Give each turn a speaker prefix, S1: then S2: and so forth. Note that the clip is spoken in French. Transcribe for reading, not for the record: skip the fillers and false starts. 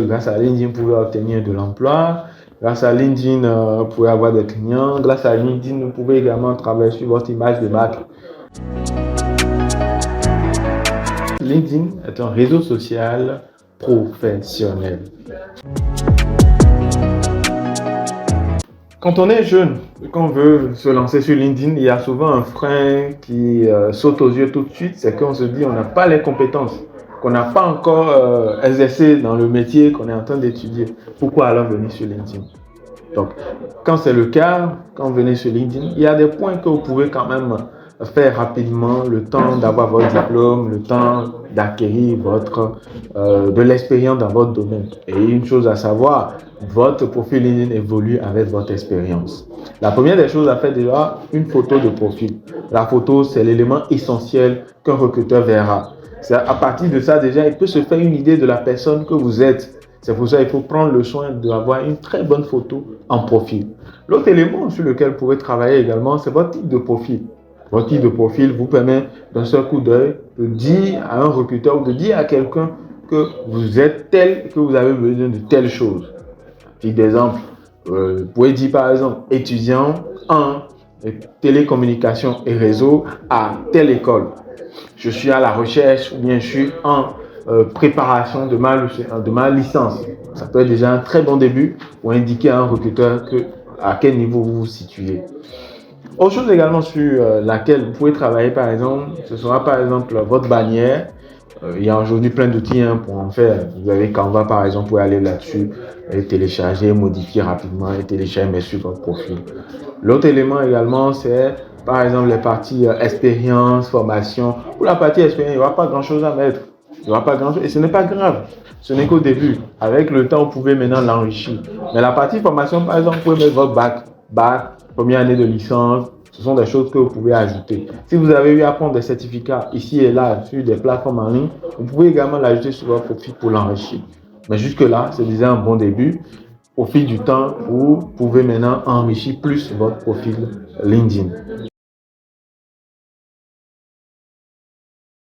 S1: grâce à LinkedIn, vous pouvez obtenir de l'emploi. Grâce à LinkedIn, vous pouvez avoir des clients. Grâce à LinkedIn, vous pouvez également travailler sur votre image de marque. LinkedIn est un réseau social professionnel. Quand on est jeune et qu'on veut se lancer sur LinkedIn, il y a souvent un frein qui saute aux yeux tout de suite, c'est qu'on se dit qu'on n'a pas les compétences, qu'on n'a pas encore exercé dans le métier qu'on est en train d'étudier. Pourquoi alors venir sur LinkedIn? Donc, quand c'est le cas, quand vous venez sur LinkedIn, il y a des points que vous pouvez quand même faire rapidement, le temps d'avoir votre diplôme, le temps d'acquérir de l'expérience dans votre domaine. Et une chose à savoir, votre profil LinkedIn évolue avec votre expérience. La première des choses à faire déjà, une photo de profil. La photo, c'est l'élément essentiel qu'un recruteur verra. C'est à partir de ça, déjà, il peut se faire une idée de la personne que vous êtes. C'est pour ça qu'il faut prendre le soin d'avoir une très bonne photo en profil. L'autre élément sur lequel vous pouvez travailler également, c'est votre type de profil. Votre type de profil vous permet d'un seul coup d'œil de dire à un recruteur ou de dire à quelqu'un que vous êtes tel, que vous avez besoin de telle chose. Petit exemple, vous pouvez dire par exemple étudiant en télécommunications et réseau à telle école. Je suis à la recherche ou bien je suis en préparation de ma licence. Ça peut être déjà un très bon début pour indiquer à un recruteur à quel niveau vous vous situez. Autre chose également sur laquelle vous pouvez travailler par exemple, ce sera par exemple votre bannière. Il y a aujourd'hui plein d'outils pour en faire. Vous avez Canva par exemple, vous pouvez aller là-dessus et télécharger, modifier rapidement et télécharger mais sur votre profil. L'autre élément également, c'est par exemple les parties expérience, formation. Pour la partie expérience, il n'y aura pas grand-chose à mettre. Il n'y aura pas grand-chose et ce n'est pas grave. Ce n'est qu'au début. Avec le temps, vous pouvez maintenant l'enrichir. Mais la partie formation, par exemple, vous pouvez mettre votre bac, première année de licence. Ce sont des choses que vous pouvez ajouter. Si vous avez eu à prendre des certificats ici et là sur des plateformes en ligne, vous pouvez également l'ajouter sur votre profil pour l'enrichir. Mais jusque-là, c'est déjà un bon début. Au fil du temps, vous pouvez maintenant enrichir plus votre profil LinkedIn.